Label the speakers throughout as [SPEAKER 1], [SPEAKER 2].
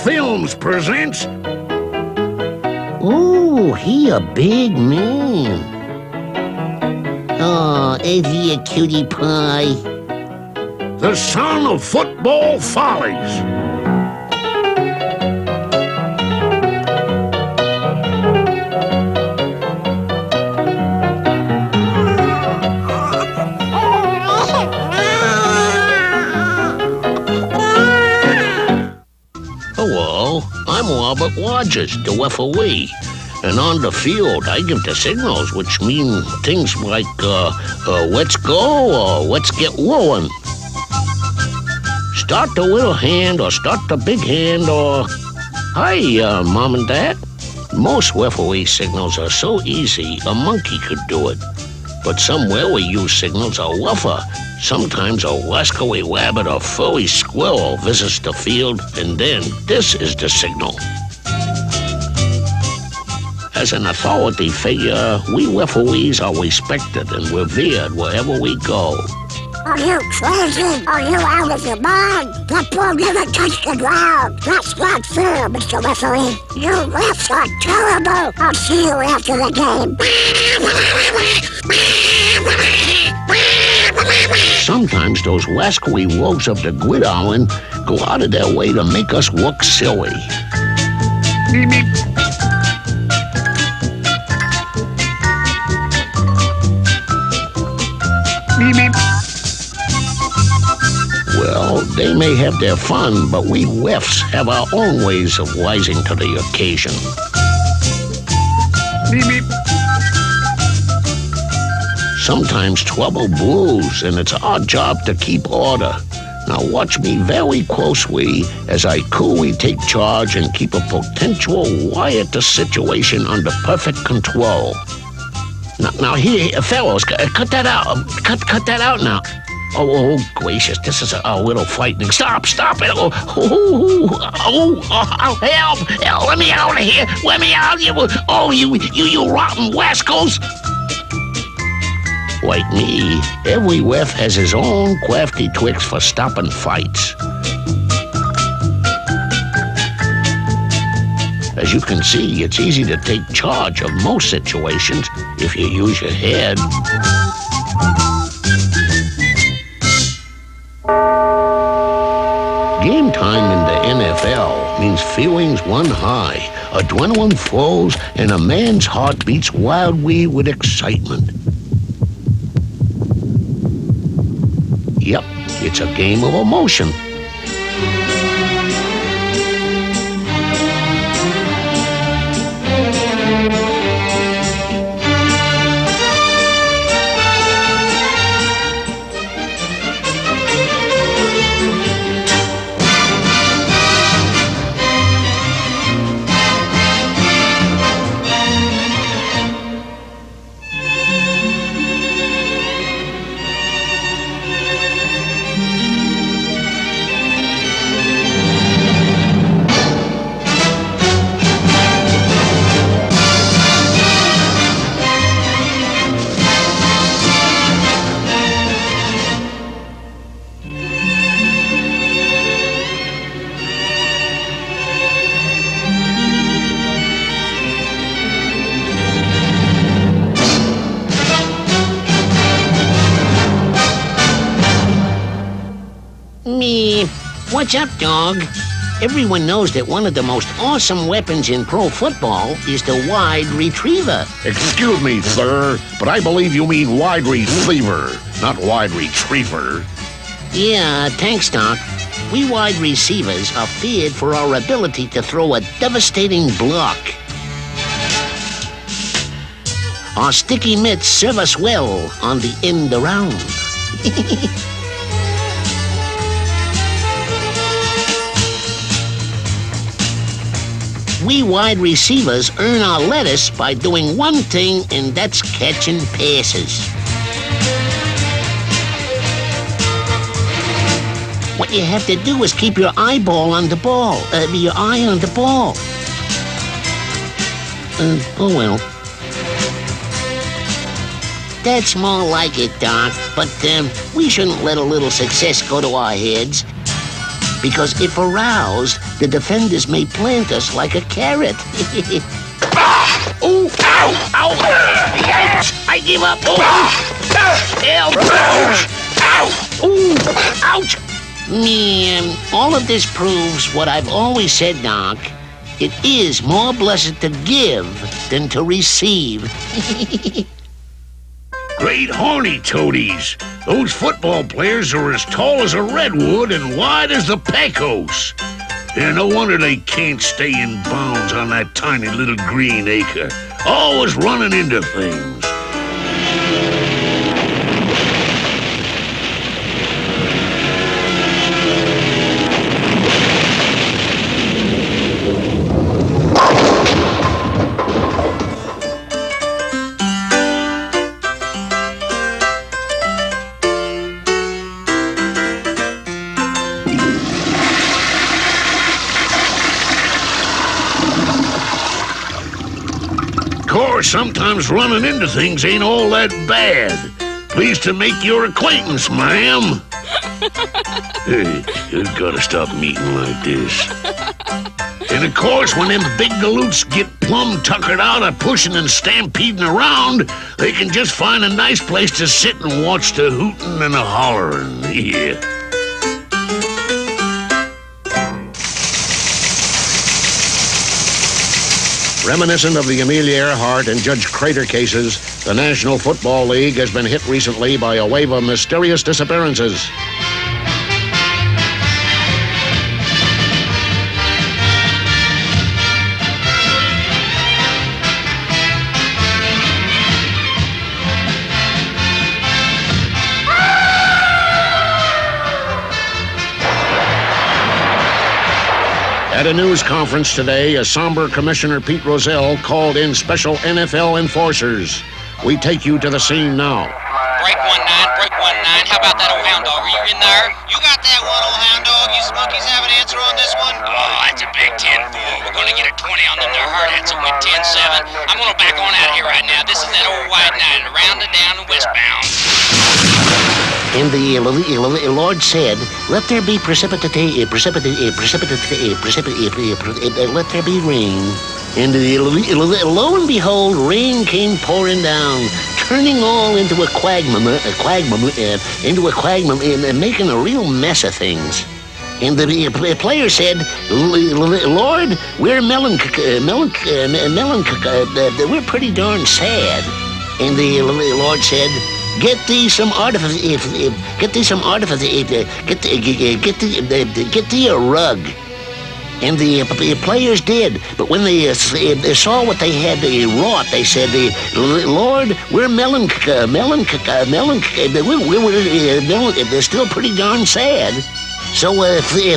[SPEAKER 1] Films presents...
[SPEAKER 2] Ooh, he a big man. Oh, is he a cutie pie?
[SPEAKER 1] The son of football follies.
[SPEAKER 3] Hello, I'm Robert Rogers, the referee. And on the field, I give the signals, which mean things like, let's go or let's get rolling. Start the little hand or start the big hand or, hi, Mom and Dad. Most referee signals are so easy, a monkey could do it. But some rarely used signals are rougher. Sometimes a rascally rabbit or furry squirrel visits the field, and then this is the signal. As an authority figure, we referees are respected and revered wherever we go.
[SPEAKER 4] Are you crazy? Are you out of your mind? That ball never touched the ground. That's not fair, Mr. Referee. You refs are terrible. I'll see you after the game.
[SPEAKER 3] Sometimes those rascally rogues of the gridiron go out of their way to make us look silly.
[SPEAKER 1] Beep, beep. Beep, beep.
[SPEAKER 3] Well, they may have their fun, but we refs have our own ways of rising to the occasion.
[SPEAKER 1] Beep, beep.
[SPEAKER 3] Sometimes trouble brews, and it's our job to keep order. Now watch me very closely as I coolly take charge and keep a potential riotous situation under perfect control. Now here, fellows, cut that out. Cut that out now. Oh, gracious, this is a little frightening. Stop it. Help. Let me out of here. Let me out. You rotten rascals. Like me, every ref has his own crafty tricks for stopping fights. As you can see, it's easy to take charge of most situations if you use your head. Game time in the NFL means feelings run high, adrenaline flows, and a man's heart beats wildly with excitement. Yep, it's a game of emotion. Me, what's up, dog? Everyone knows that one of the most awesome weapons in pro football is the wide retriever.
[SPEAKER 1] Excuse me, sir, but I believe you mean wide receiver, not wide retriever.
[SPEAKER 3] Yeah, thanks, Doc. We wide receivers are feared for our ability to throw a devastating block. Our sticky mitts serve us well on the end around. We wide receivers earn our lettuce by doing one thing, and that's catching passes. What you have to do is keep your eyeball on the ball. Your eye on the ball. Oh well. That's more like it, Doc. But we shouldn't let a little success go to our heads.
[SPEAKER 2] because if aroused, the defenders may plant us like a carrot.
[SPEAKER 3] Ooh, ow, ow, yes, I give up. Help, ouch, ooh, ouch.
[SPEAKER 2] Man, all of this proves what I've always said, Doc. It is more blessed to give than to receive.
[SPEAKER 1] Great horny toadies. Those football players are as tall as a redwood and wide as the Pecos. Yeah, no wonder they can't stay in bounds on that tiny little green acre. Always running into things. Of course, sometimes running into things ain't all that bad. Pleased to make your acquaintance, ma'am. Hey, you've got to stop meeting like this. And of course, when them big galoots get plumb tuckered out of pushing and stampeding around, they can just find a nice place to sit and watch the hooting and the hollering. Yeah.
[SPEAKER 3] Reminiscent of the Amelia Earhart and Judge Crater cases, the National Football League has been hit recently by a wave of mysterious disappearances. At a news conference today, a somber Commissioner Pete Rozelle called in special NFL enforcers. We take you to the scene now.
[SPEAKER 5] Break 1-9, break 1-9. How about that old hound dog? Are you in there? You got that one, old hound dog? You smokies have an answer on this one? Oh, that's a Big Ten fool. We're going to get a 20 on them. They're hard hats and win 10-7. I'm going to back on out of here right now. This is that old white knight, around and down and westbound.
[SPEAKER 2] And the Lord said, let there be let there be rain. And lo and behold, rain came pouring down, turning all into a quagmire, and making a real mess of things. And the player said, Lord, we're we're pretty darn sad. And the Lord said, get thee some artifice. Get thee a rug. And the players did. But when they saw what they had wrought, they said, Lord, we're they're still pretty darn sad. So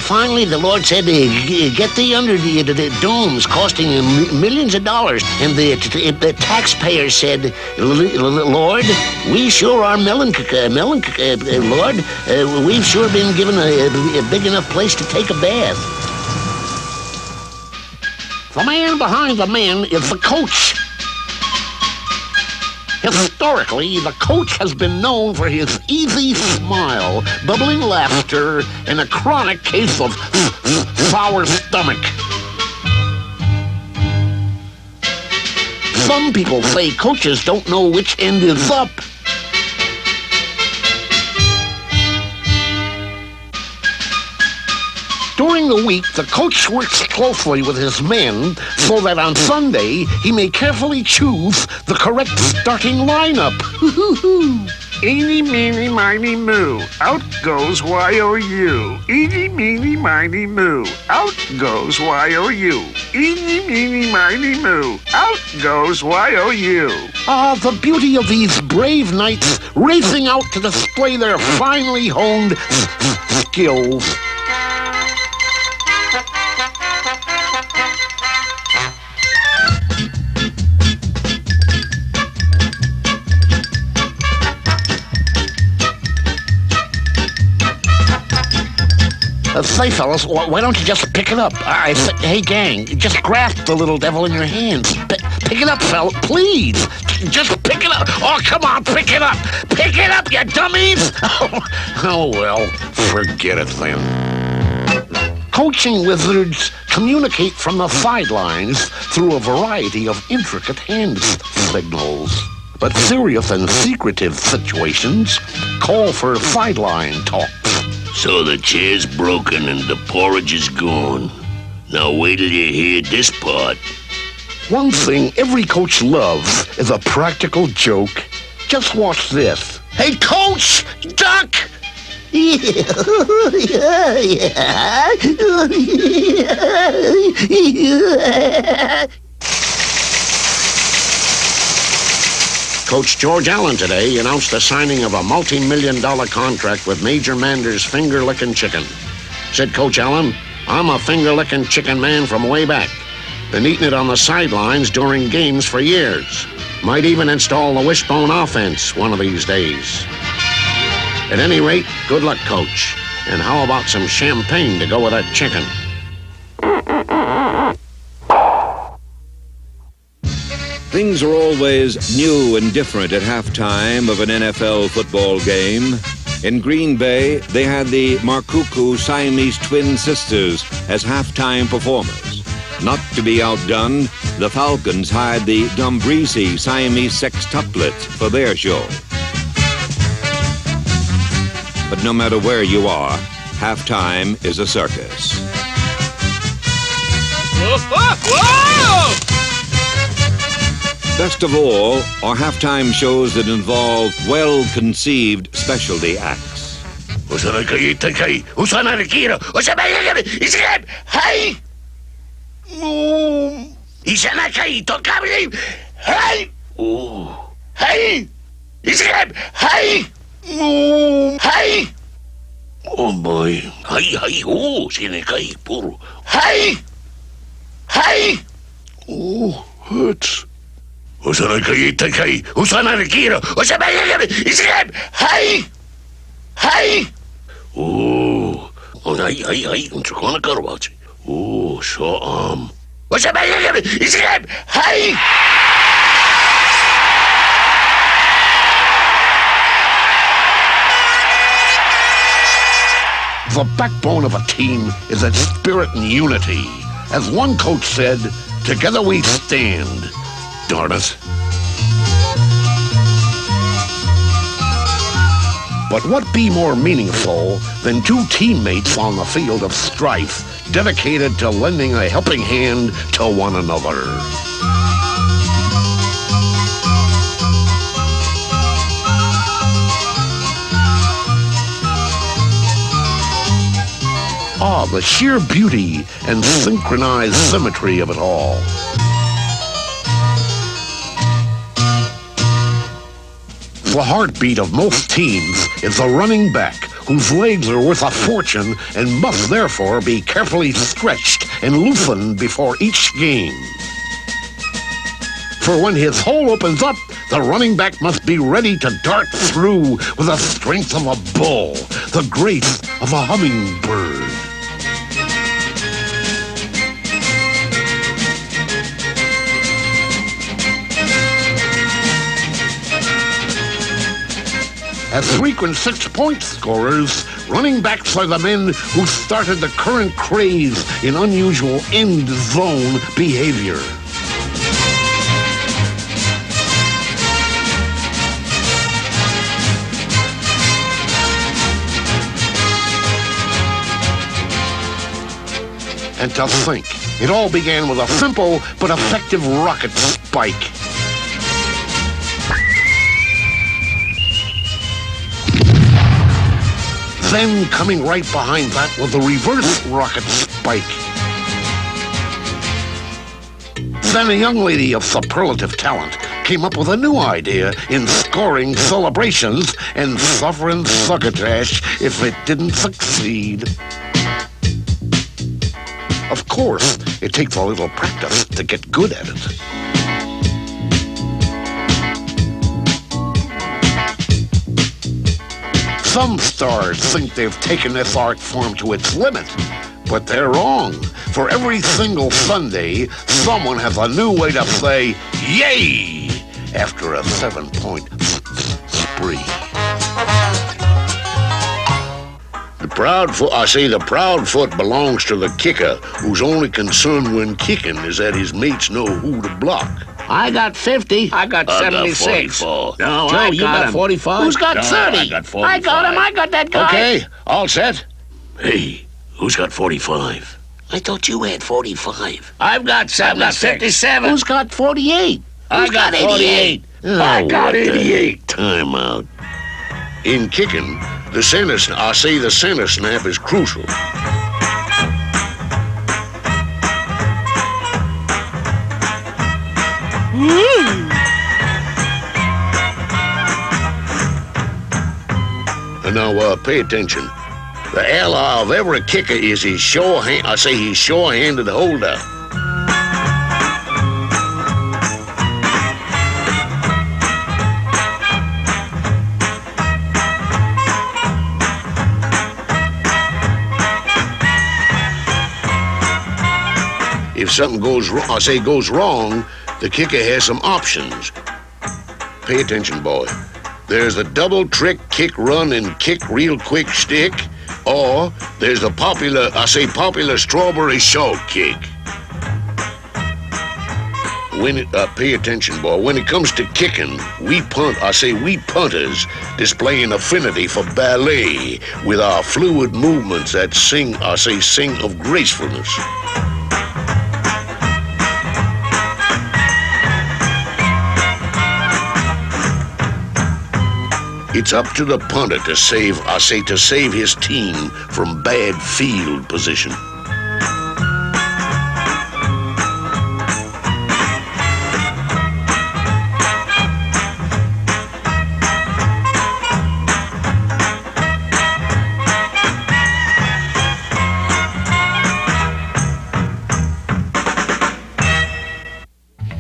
[SPEAKER 2] finally the Lord said, get thee under the domes costing millions of dollars. And the taxpayers said, Lord, we sure are Lord, we've sure been given a big enough place to take a bath.
[SPEAKER 3] The man behind the man is the coach. Historically, the coach has been known for his easy smile, bubbling laughter, and a chronic case of sour stomach. Some people say coaches don't know which end is up. During the week, the coach works closely with his men so that on Sunday, he may carefully choose the correct starting lineup.
[SPEAKER 6] Eeny, meeny, miny, moo. Out goes Y-O-U. Eeny, meeny, miny, moo. Out goes Y-O-U. Eeny, meeny, miny, moo. Out goes Y-O-U.
[SPEAKER 3] Ah, the beauty of these brave knights racing out to display their finely honed skills. Say, fellas, why don't you just pick it up? Hey, gang, just grasp the little devil in your hands. Pick it up, fella, please. Just pick it up. Oh, come on, pick it up. Pick it up, you dummies. Oh well, forget it then. Coaching wizards communicate from the sidelines through a variety of intricate hand signals. But serious and secretive situations call for sideline talk.
[SPEAKER 1] So the chair's broken and the porridge is gone. Now wait till you hear this part.
[SPEAKER 3] One thing every coach loves is a practical joke. Just watch this. Hey, coach! Duck! Coach George Allen today announced the signing of a multi-million-dollar contract with Major Mander's Finger-Lickin' Chicken. Said Coach Allen, "I'm a finger-licking chicken man from way back. Been eating it on the sidelines during games for years. Might even install the wishbone offense one of these days." At any rate, good luck, Coach. And how about some champagne to go with that chicken?
[SPEAKER 7] Things are always new and different at halftime of an NFL football game. In Green Bay, they had the Markuku Siamese twin sisters as halftime performers. Not to be outdone, the Falcons hired the Dombrisi Siamese sextuplets for their show. But no matter where you are, halftime is a circus.
[SPEAKER 5] Whoa, whoa, whoa!
[SPEAKER 7] Best of all are halftime shows that involve well-conceived specialty acts.
[SPEAKER 1] Oh boy. Oh, sinekai puro. Oh, hurts. Oh, unsa ko na karwachi. Oh, so
[SPEAKER 3] The backbone of a team is its spirit and unity. As one coach said, together we stand. Darn it. But what be more meaningful than two teammates on the field of strife, dedicated to lending a helping hand to one another? Ah, the sheer beauty and synchronized symmetry of it all. The heartbeat of most teams is the running back, whose legs are worth a fortune and must therefore be carefully stretched and loosened before each game. For when his hole opens up, the running back must be ready to dart through with the strength of a bull, the grace of a hummingbird. As frequent six-point scorers, running backs are the men who started the current craze in unusual end zone behavior. And to think, it all began with a simple but effective rocket spike. Then coming right behind that was the reverse rocket spike. Then a young lady of superlative talent came up with a new idea in scoring celebrations and suffering succotash if it didn't succeed. Of course, it takes a little practice to get good at it. Some stars think they've taken this art form to its limit, but they're wrong. For every single Sunday, someone has a new way to say, yay, after a 7-point spree.
[SPEAKER 1] the proud foot belongs to the kicker, whose only concern when kicking is that his mates know who to block.
[SPEAKER 3] I got 50.
[SPEAKER 2] I got 76.
[SPEAKER 1] 44.
[SPEAKER 3] No,
[SPEAKER 2] Joe,
[SPEAKER 3] I
[SPEAKER 2] you
[SPEAKER 3] got
[SPEAKER 2] got
[SPEAKER 3] him.
[SPEAKER 2] 45?
[SPEAKER 3] Who's got
[SPEAKER 1] No,
[SPEAKER 3] 30?
[SPEAKER 1] I got 45.
[SPEAKER 2] I got him. I got that guy.
[SPEAKER 1] Okay, all set? Hey, who's got 45?
[SPEAKER 2] I thought you had 45.
[SPEAKER 3] I've got 76.
[SPEAKER 2] 57.
[SPEAKER 3] Who's got 48?
[SPEAKER 2] I got 48.
[SPEAKER 1] I got
[SPEAKER 3] what the-
[SPEAKER 1] 88. Time out. In kicking, the center snap is crucial. And now, pay attention. The ally of every kicker is his sure-handed holder. If something goes wrong, the kicker has some options. Pay attention, boy. There's the double trick kick run and kick real quick stick, or there's the popular strawberry short kick. Pay attention, boy. When it comes to kicking, we punters display an affinity for ballet with our fluid movements that sing of gracefulness. It's up to the punter to save his team from bad field position.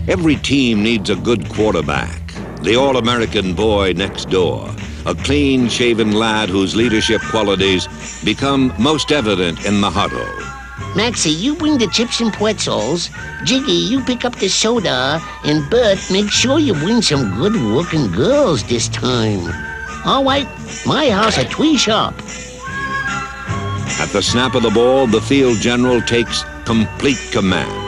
[SPEAKER 7] Every team needs a good quarterback, the All-American boy next door, a clean-shaven lad whose leadership qualities become most evident in the huddle.
[SPEAKER 2] Maxie, you bring the chips and pretzels. Jiggy, you pick up the soda. And Bert, make sure you bring some good-looking girls this time. All right, my house at Twee Shop.
[SPEAKER 7] At the snap of the ball, the field general takes complete command.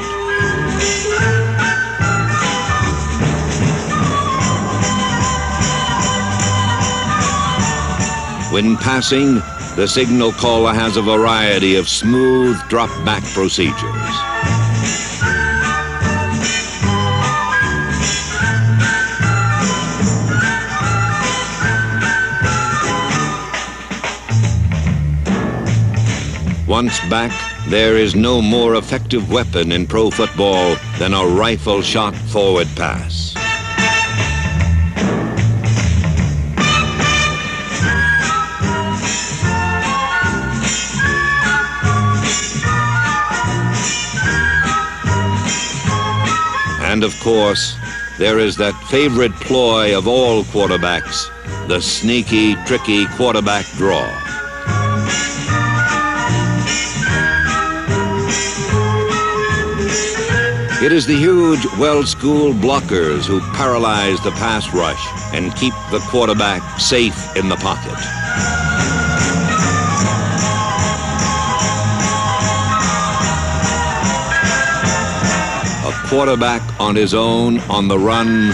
[SPEAKER 7] When passing, the signal caller has a variety of smooth drop-back procedures. Once back, there is no more effective weapon in pro football than a rifle-shot forward pass. And of course, there is that favorite ploy of all quarterbacks, the sneaky, tricky quarterback draw. It is the huge, well-schooled blockers who paralyze the pass rush and keep the quarterback safe in the pocket. A quarterback on his own on the run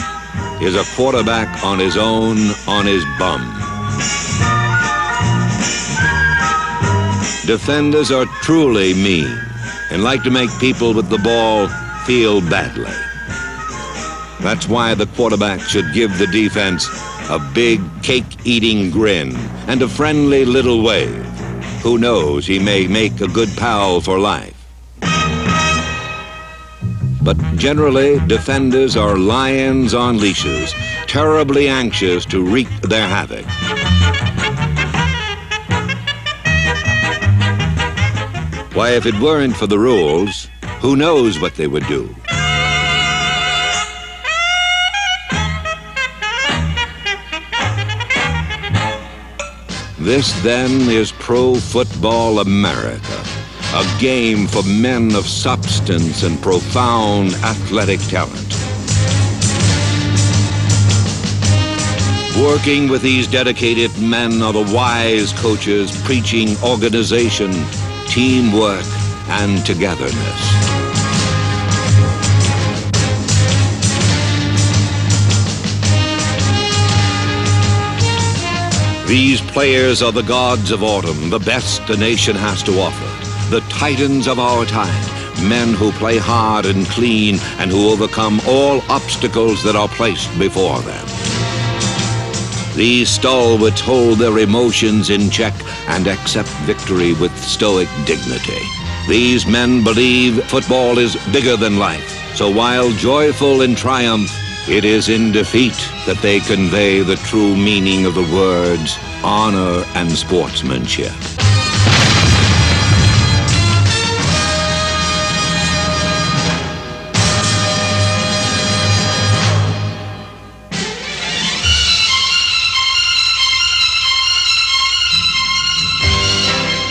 [SPEAKER 7] is a quarterback on his own on his bum. Defenders are truly mean and like to make people with the ball feel badly. That's why the quarterback should give the defense a big cake-eating grin and a friendly little wave. Who knows, he may make a good pal for life. But generally, defenders are lions on leashes, terribly anxious to wreak their havoc. Why, if it weren't for the rules, who knows what they would do? This, then, is Pro Football America, a game for men of substance and profound athletic talent. Working with these dedicated men are the wise coaches preaching organization, teamwork, and togetherness. These players are the gods of autumn, the best the nation has to offer, the titans of our time, men who play hard and clean and who overcome all obstacles that are placed before them. These stalwarts hold their emotions in check and accept victory with stoic dignity. These men believe football is bigger than life, so while joyful in triumph, it is in defeat that they convey the true meaning of the words honor and sportsmanship.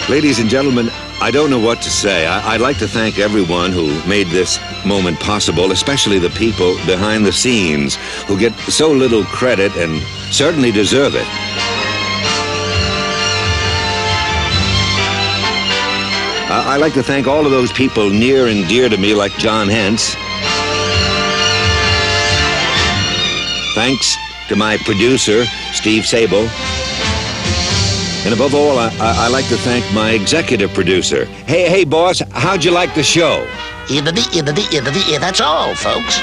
[SPEAKER 7] Ladies and gentlemen, I don't know what to say. I'd like to thank everyone who made this moment possible, especially the people behind the scenes who get so little credit and certainly deserve it. I'd like to thank all of those people near and dear to me, like John Hentz. Thanks to my producer, Steve Sable. And above all, I like to thank my executive producer. Hey, boss, how'd you like the show?
[SPEAKER 2] That's all, folks.